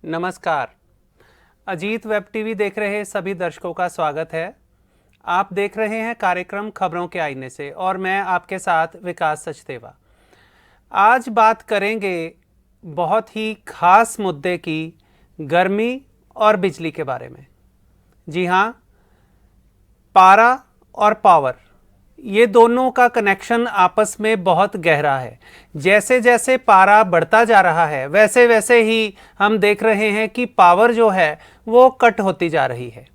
नमस्कार। Ajit web TV देख रहे सभी दर्शकों का स्वागत है। आप देख रहे हैं कार्यक्रम खबरों के आईने से और मैं आपके साथ विकास सचदेवा। आज बात करेंगे बहुत ही खास मुद्दे की, गर्मी और बिजली के बारे में। जी हाँ, पारा और पावर, ये दोनों का कनेक्शन आपस में बहुत गहरा है। जैसे जैसे पारा बढ़ता जा रहा है वैसे वैसे ही हम देख रहे हैं कि पावर जो है वो कट होती जा रही है।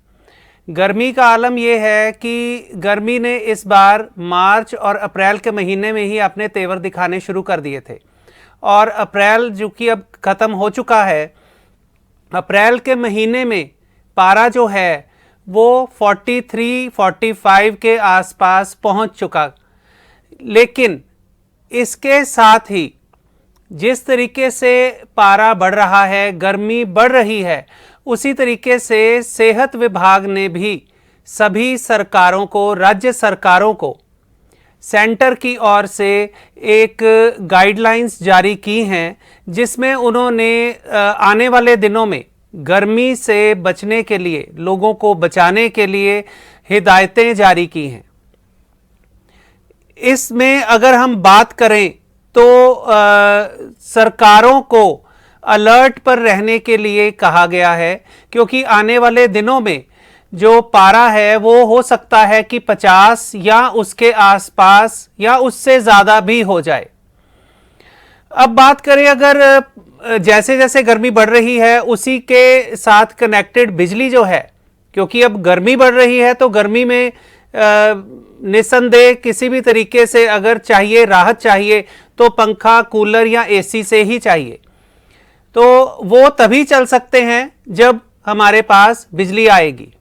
गर्मी का आलम ये है कि गर्मी ने इस बार मार्च और अप्रैल के महीने में ही अपने तेवर दिखाने शुरू कर दिए थे और अप्रैल जो कि अब ख़त्म हो चुका है, अप्रैल के महीने में पारा जो है वो 43-45 के आसपास पहुंच चुका। लेकिन इसके साथ ही जिस तरीके से पारा बढ़ रहा है, गर्मी बढ़ रही है, उसी तरीके से सेहत विभाग ने भी सभी सरकारों को, राज्य सरकारों को सेंटर की ओर से एक गाइडलाइंस जारी की हैं, जिसमें उन्होंने आने वाले दिनों में गर्मी से बचने के लिए, लोगों को बचाने के लिए हिदायतें जारी की हैं। इसमें अगर हम बात करें तो सरकारों को अलर्ट पर रहने के लिए कहा गया है, क्योंकि आने वाले दिनों में जो पारा है वो हो सकता है कि 50 या उसके आसपास या उससे ज़्यादा भी हो जाए। अब बात करें, अगर जैसे जैसे गर्मी बढ़ रही है उसी के साथ कनेक्टेड बिजली जो है, क्योंकि अब गर्मी बढ़ रही है तो गर्मी में निस्संदेह किसी भी तरीके से अगर चाहिए, राहत चाहिए, तो पंखा, कूलर या एसी से ही चाहिए। तो वो तभी चल सकते हैं जब हमारे पास बिजली आएगी।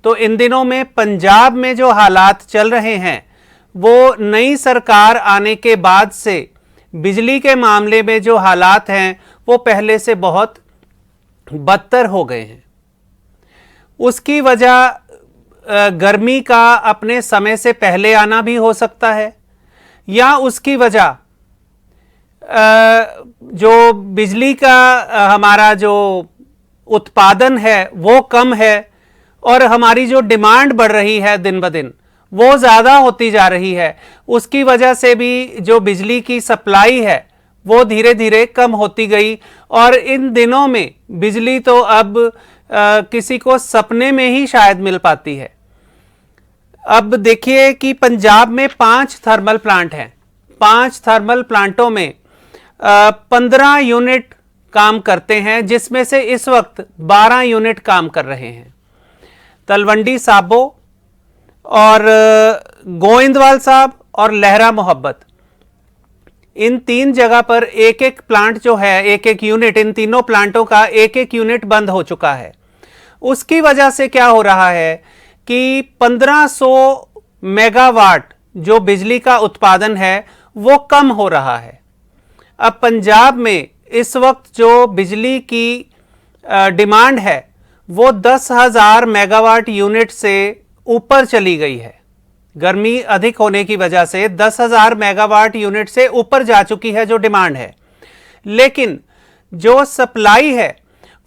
तो इन दिनों में पंजाब में जो हालात चल रहे हैं वो नई सरकार आने के बाद से बिजली के मामले में जो हालात हैं वो पहले से बहुत बदतर हो गए हैं। उसकी वजह गर्मी का अपने समय से पहले आना भी हो सकता है, या उसकी वजह जो बिजली का हमारा जो उत्पादन है वो कम है और हमारी जो डिमांड बढ़ रही है दिन ब दिन वो ज़्यादा होती जा रही है। उसकी वजह से भी जो बिजली की सप्लाई है वो धीरे धीरे कम होती गई और इन दिनों में बिजली तो अब किसी को सपने में ही शायद मिल पाती है। अब देखिए कि पंजाब में 5 थर्मल प्लांट हैं। 5 थर्मल प्लांटों में 15 यूनिट काम करते हैं, जिसमें से इस वक्त 12 यूनिट काम कर रहे हैं। तलवंडी साबो और गोविंदवाल साहब और लहरा मोहब्बत, इन 3 जगह पर एक एक प्लांट जो है, एक एक यूनिट, इन तीनों प्लांटों का एक एक यूनिट बंद हो चुका है। उसकी वजह से क्या हो रहा है कि 1500 मेगावाट जो बिजली का उत्पादन है वो कम हो रहा है। अब पंजाब में इस वक्त जो बिजली की डिमांड है वो 10,000 मेगावाट यूनिट से ऊपर चली गई है। गर्मी अधिक होने की वजह से 10,000 मेगावाट यूनिट से ऊपर जा चुकी है जो डिमांड है। लेकिन जो सप्लाई है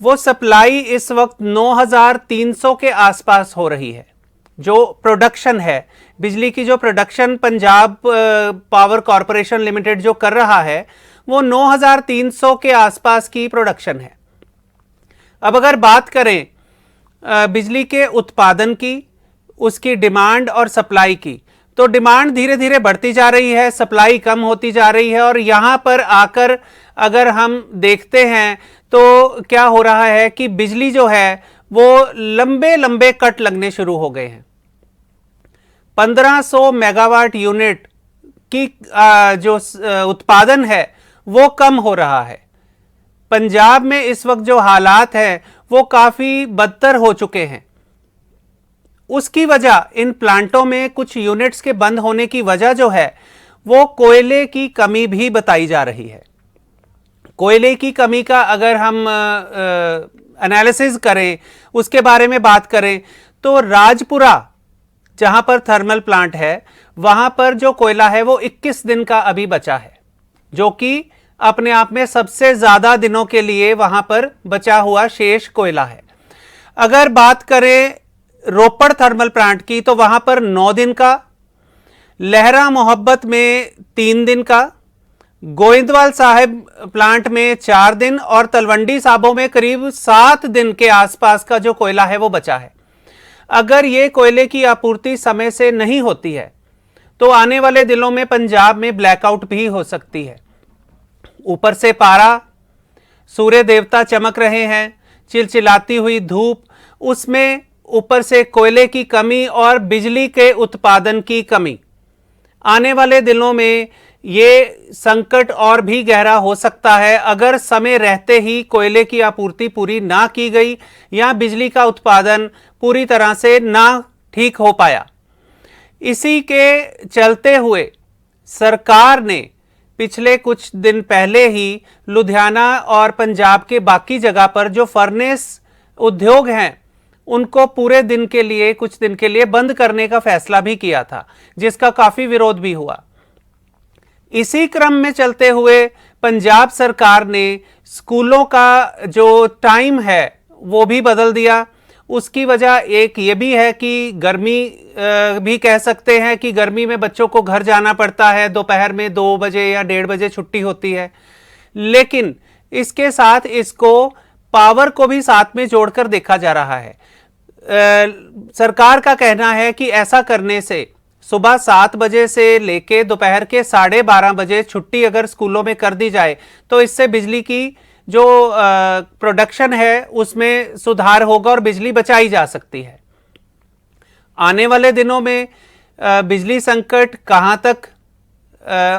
वो सप्लाई इस वक्त 9,300 के आसपास हो रही है। जो प्रोडक्शन है, बिजली की जो production Punjab power corporation limited जो कर रहा है वो 9,300 के आसपास की प्रोडक्शन है। अब अगर बात करें बिजली के उत्पादन की, उसकी डिमांड और सप्लाई की, तो डिमांड धीरे धीरे बढ़ती जा रही है, सप्लाई कम होती जा रही है। और यहाँ पर आकर अगर हम देखते हैं तो क्या हो रहा है कि बिजली जो है वो लंबे लंबे कट लगने शुरू हो गए हैं। 1500 मेगावाट यूनिट की जो उत्पादन है वो कम हो रहा है। पंजाब में इस वक्त जो हालात हैं वो काफ़ी बदतर हो चुके हैं। उसकी वजह, इन प्लांटों में कुछ यूनिट्स के बंद होने की वजह जो है वो कोयले की कमी भी बताई जा रही है। कोयले की कमी का अगर हम एनालिसिस करें, उसके बारे में बात करें, तो राजपुरा जहां पर थर्मल प्लांट है वहां पर जो कोयला है वो 21 दिन का अभी बचा है, जो कि अपने आप में सबसे ज्यादा दिनों के लिए वहां पर बचा हुआ शेष कोयला है। अगर बात करें रोपड़ थर्मल प्लांट की तो वहां पर 9 दिन का, लहरा मोहब्बत में 3 दिन का, गोविंदवाल साहिब प्लांट में 4 दिन और तलवंडी साबो में करीब 7 दिन के आसपास का जो कोयला है वो बचा है। अगर ये कोयले की आपूर्ति समय से नहीं होती है तो आने वाले दिनों में पंजाब में ब्लैकआउट भी हो सकती है। ऊपर से पारा, सूर्य देवता चमक रहे हैं, चिलचिलाती हुई धूप, उसमें ऊपर से कोयले की कमी और बिजली के उत्पादन की कमी। आने वाले दिनों में ये संकट और भी गहरा हो सकता है अगर समय रहते ही कोयले की आपूर्ति पूरी ना की गई या बिजली का उत्पादन पूरी तरह से ना ठीक हो पाया। इसी के चलते हुए सरकार ने पिछले कुछ दिन पहले ही लुधियाना और पंजाब के बाकी जगह पर जो फर्नेस उद्योग हैं उनको पूरे दिन के लिए, कुछ दिन के लिए बंद करने का फैसला भी किया था, जिसका काफी विरोध भी हुआ। इसी क्रम में चलते हुए पंजाब सरकार ने स्कूलों का जो टाइम है वो भी बदल दिया। उसकी वजह एक ये भी है कि गर्मी भी कह सकते हैं कि गर्मी में बच्चों को घर जाना पड़ता है, दोपहर में 2 बजे या 1:30 बजे छुट्टी होती है। लेकिन इसके साथ इसको पावर को भी साथ में जोड़कर देखा जा रहा है। सरकार का कहना है कि ऐसा करने से सुबह 7 बजे से लेके दोपहर के 12:30 बजे छुट्टी अगर स्कूलों में कर दी जाए तो इससे बिजली की जो प्रोडक्शन है उसमें सुधार होगा और बिजली बचाई जा सकती है। आने वाले दिनों में बिजली संकट कहां तक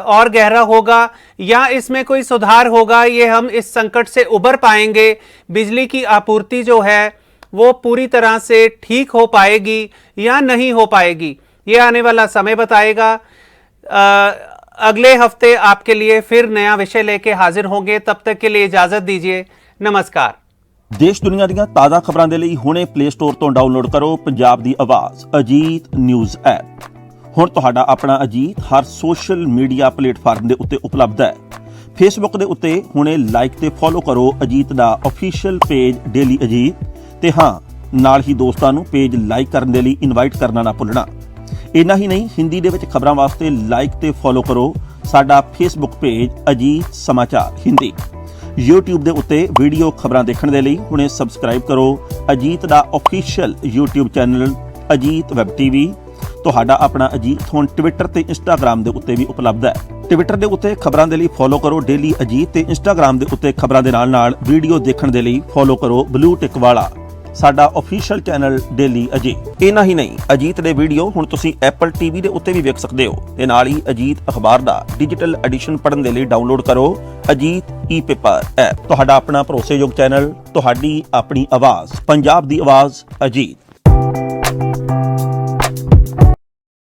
और गहरा होगा या इसमें कोई सुधार होगा, ये हम इस संकट से उबर पाएंगे, बिजली की आपूर्ति जो है वो पूरी तरह से ठीक हो पाएगी या नहीं हो पाएगी, ये आने वाला समय बताएगा। अगले हफ्ते आपके लिए फिर नया विषय लेके हाजिर होंगे, तब तक के लिए इजाजत दीजिए। नमस्कार। देश दुनिया ਦੀਆਂ ਤਾਜ਼ਾ ਖਬਰਾਂ ਦੇ ਲਈ ਹੁਣੇ ਪਲੇ ਸਟੋਰ ਤੋਂ ਡਾਊਨਲੋਡ ਕਰੋ ਪੰਜਾਬ ਦੀ ਆਵਾਜ਼ ਅਜੀਤ ਨਿਊਜ਼ ਐਪ। ਹੁਣ ਤੁਹਾਡਾ ਆਪਣਾ ਅਜੀਤ ਹਰ ਸੋਸ਼ਲ ਮੀਡੀਆ ਪਲੇਟਫਾਰਮ ਦੇ ਉੱਤੇ ਉਪਲਬਧ ਹੈ। ਫੇਸਬੁੱਕ ਦੇ ਉੱਤੇ ਹੁਣੇ ਲਾਈਕ ਤੇ ਫੋਲੋ ਕਰੋ ਅਜੀਤ ਦਾ ਅਫੀਸ਼ੀਅਲ ਪੇਜ ਡੇਲੀ ਅਜੀਤ ਤੇ ਹਾਂ ਨਾਲ ਹੀ ਦੋਸਤਾਂ ਨੂੰ ਪੇਜ ਲਾਈਕ ਕਰਨ ਦੇ ਲਈ ਇਨਵਾਈਟ ਕਰਨਾ ਨਾ ਭੁੱਲਣਾ। ਇੰਨਾ ਹੀ ਨਹੀਂ, ਹਿੰਦੀ ਦੇ ਵਿੱਚ ਖਬਰਾਂ ਵਾਸਤੇ ਲਾਈਕ ਤੇ ਫੋਲੋ ਕਰੋ ਸਾਡਾ ਫੇਸਬੁੱਕ ਪੇਜ ਅਜੀਤ ਸਮਾਚਾਰ ਹਿੰਦੀ। YouTube ਦੇ ਉੱਤੇ ਵੀਡੀਓ ਖਬਰਾਂ ਦੇਖਣ ਦੇ ਲਈ ਹੁਣੇ ਸਬਸਕ੍ਰਾਈਬ ਕਰੋ ਅਜੀਤ ਦਾ official YouTube channel Ajit web TV. ਤੁਹਾਡਾ ਆਪਣਾ ਅਜੀਤ ਹੁਣ ਟਵਿੱਟਰ ਤੇ ਇੰਸਟਾਗ੍ਰਾਮ ਦੇ ਉੱਤੇ ਵੀ ਉਪਲਬਧ ਹੈ। ਟਵਿੱਟਰ ਦੇ ਉੱਤੇ ਖਬਰਾਂ ਦੇ ਲਈ ਫੋਲੋ ਕਰੋ ਡੇਲੀ ਅਜੀਤ ਤੇ ਇੰਸਟਾਗ੍ਰਾਮ ਦੇ ਉੱਤੇ ਖਬਰਾਂ ਦੇ ਨਾਲ ਵੀਡੀਓ ਦੇਖਣ ਦੇ ਲਈ ਫੋਲੋ ਕਰੋ ਬਲੂ ਟਿਕ ਵਾਲਾ ਸਾਡਾ ਅਫੀਸ਼ੀਅਲ ਚੈਨਲ ਡੇਲੀ ਅਜੀਤ। ਇੰਨਾ ਹੀ ਨਹੀਂ, ਅਜੀਤ ਦੇ ਵੀਡੀਓ ਹੁਣ ਤੁਸੀਂ ਐਪਲ ਟੀਵੀ ਦੇ ਉੱਤੇ ਵੀ ਵੇਖ ਸਕਦੇ ਹੋ ਤੇ ਨਾਲ ਹੀ ਅਜੀਤ ਅਖਬਾਰ ਦਾ ਡਿਜੀਟਲ ਐਡੀਸ਼ਨ ਪੜ੍ਹਨ ਦੇ ਲਈ ਡਾਊਨਲੋਡ ਕਰੋ ਅਜੀਤ ਈ ਪੇਪਰ ਐਪ। ਤੁਹਾਡਾ ਆਪਣਾ ਭਰੋਸੇਯੋਗ ਚੈਨਲ, ਤੁਹਾਡੀ ਆਪਣੀ ਆਵਾਜ਼, ਪੰਜਾਬ ਦੀ ਆਵਾਜ਼ ਅਜੀਤ।